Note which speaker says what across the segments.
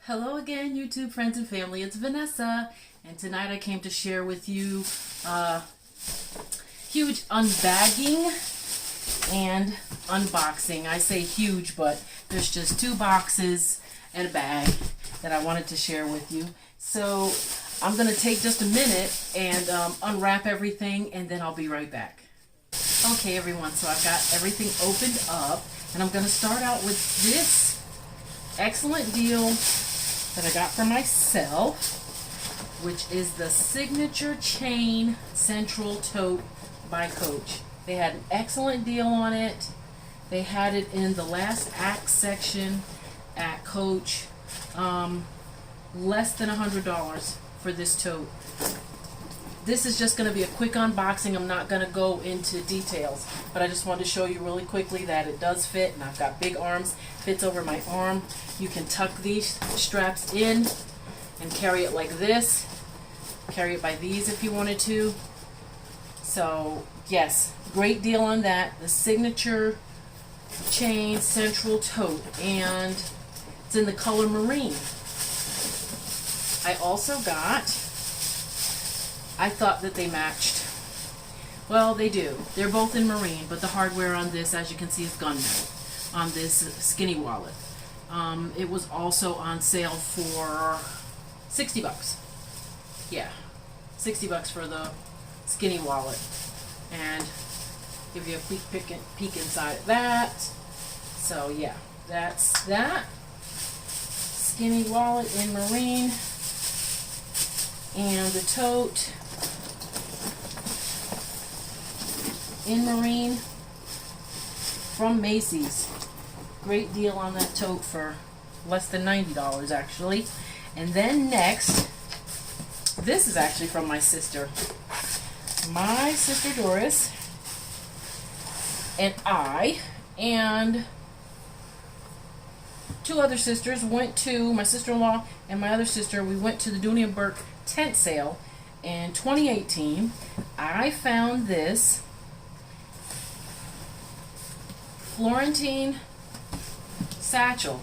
Speaker 1: Hello again, YouTube friends and family. It's Vanessa, and tonight I came to share with you huge unbagging and unboxing. I say huge, but there's just two boxes and a bag that I wanted to share with you. So I'm going to take just a minute and unwrap everything, and then I'll be right back. Okay, everyone, so I've got everything opened up, and I'm going to start out with this excellent deal that I got for myself, which is the Signature Chain Central Tote by Coach. They had an excellent deal on it. They had it in the last act section at Coach. Less than $100 for this tote. This is just going to be a quick unboxing. I'm not going to go into details, but I just wanted to show you really quickly that it does fit, and I've got big arms. Fits over my arm. You can tuck these straps in and carry it like this. Carry it by these if you wanted to. So yes, great deal on that. The Signature Chain Central Tote, and it's in the color marine. I also got, I thought that they matched. Well, they do. They're both in marine, but the hardware on this, as you can see, is gunmetal on this skinny wallet. It was also on sale for 60 bucks. Yeah, 60 bucks for the skinny wallet. And give you a quick peek inside of that. So yeah, that's that. Skinny wallet in marine. And the tote in marine from Macy's. Great deal on that tote for less than $90 actually. And then next, this is actually from my sister. My sister Doris and I and two other sisters went to, my sister-in-law and my other sister, we went to the Dooney and Burke tent sale in 2018. I found this Florentine Satchel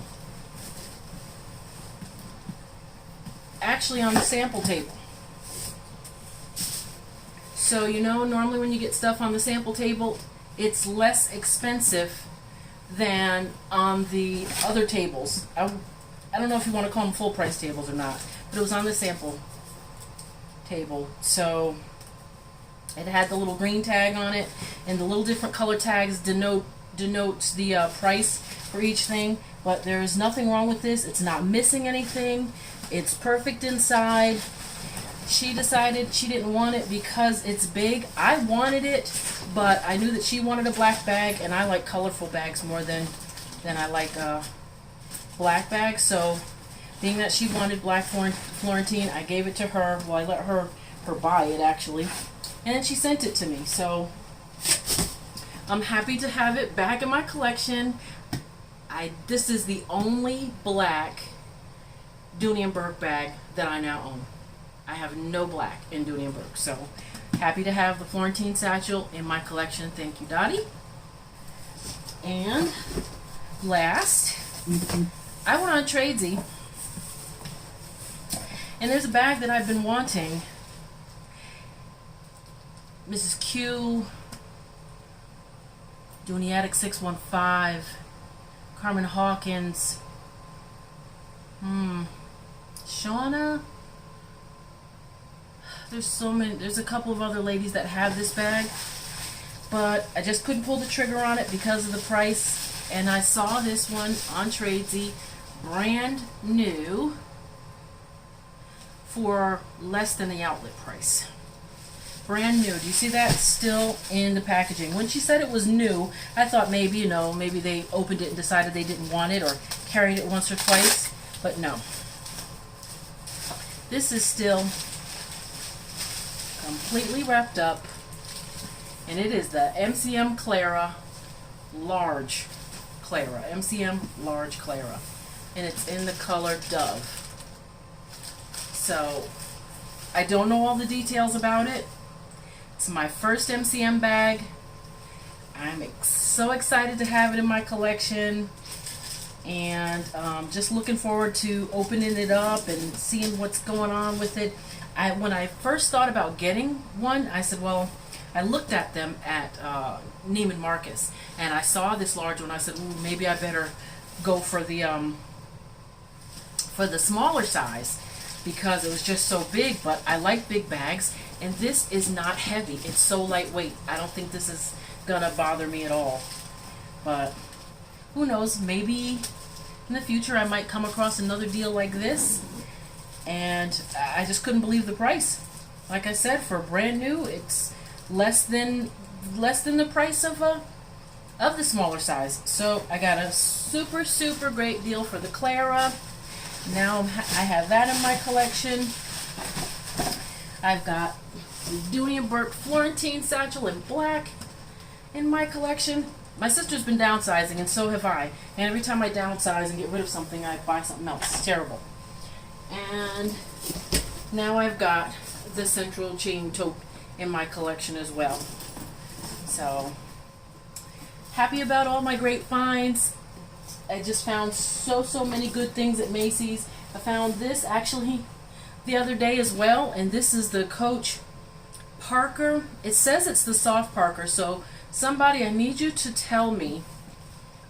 Speaker 1: actually on the sample table. So you know, normally when you get stuff on the sample table, it's less expensive than on the other tables. I don't know if you want to call them full price tables or not, but it was on the sample table. So it had the little green tag on it, and the little different color tags denotes the price for each thing. But there is nothing wrong with this. It's not missing anything. It's perfect inside. She decided she didn't want it because it's big. I wanted it, but I knew that she wanted a black bag, and I like colorful bags more than I like black bags. So being that she wanted black Florentine, I gave it to her. Well, I let her buy it actually, and then she sent it to me. So I'm happy to have it back in my collection. This is the only black Dooney and Burke bag that I now own. I have no black in Dooney and Burke, so happy to have the Florentine Satchel in my collection. Thank you, Dottie. And last, I went on Tradesy, and there's a bag that I've been wanting. Mrs. Q, Dooney Attic 615, Carmen Hawkins, Shauna. There's so many. There's a couple of other ladies that have this bag, but I just couldn't pull the trigger on it because of the price. And I saw this one on Tradesy, brand new, for less than the outlet price. Brand new. Do you see that? Still in the packaging. When she said it was new, I thought maybe, you know, maybe they opened it and decided they didn't want it, or carried it once or twice. But no. This is still completely wrapped up, and it is the MCM Clara large Clara, MCM large Clara, and it's in the color Dove. So I don't know all the details about it. It's my first MCM bag. I'm so excited to have it in my collection. and just looking forward to opening it up and seeing what's going on with it. When I first thought about getting one, I said, well, I looked at them at Neiman Marcus, and I saw this large one. I said, ooh, maybe I better go for the smaller size because it was just so big. But I like big bags, and this is not heavy. It's so lightweight. I don't think this is gonna bother me at all. But who knows? Maybe in the future I might come across another deal like this. And I just couldn't believe the price. Like I said, for brand new, it's less than the price of the smaller size. So I got a super great deal for the Clara. Now I have that in my collection. I've got the Dooney and Black Florentine Satchel in black in my collection. My sister's been downsizing, and so have I. And every time I downsize and get rid of something, I buy something else. It's terrible. And now I've got the central chain tote in my collection as well. So happy about all my great finds. I just found so many good things at Macy's. I found this actually the other day as well, and this is the Coach Parker. It says it's the soft Parker, so somebody, I need you to tell me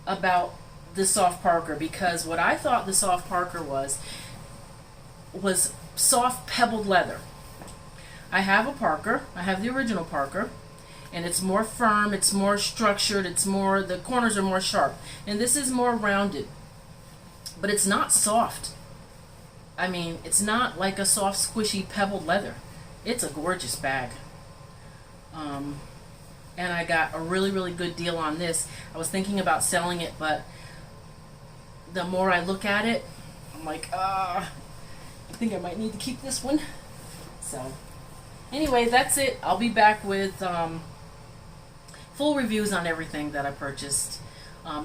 Speaker 1: about the soft Parker, because what I thought the soft Parker was soft pebbled leather. I have a Parker. I have the original Parker, and it's more firm, it's more structured, the corners are more sharp, and this is more rounded. But it's not soft. I mean, it's not like a soft, squishy pebbled leather. It's a gorgeous bag. And I got a really good deal on this. I was thinking about selling it, but the more I look at it, I'm like, I think I might need to keep this one. So anyway, that's it. I'll be back with full reviews on everything that I purchased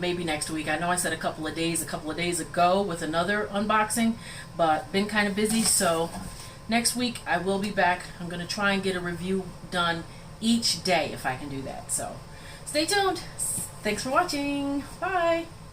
Speaker 1: maybe next week. I know I said a couple of days ago with another unboxing, but been kind of busy, so next week I will be back. I'm going to try and get a review done each day if I can do that. So stay tuned. Thanks for watching. Bye.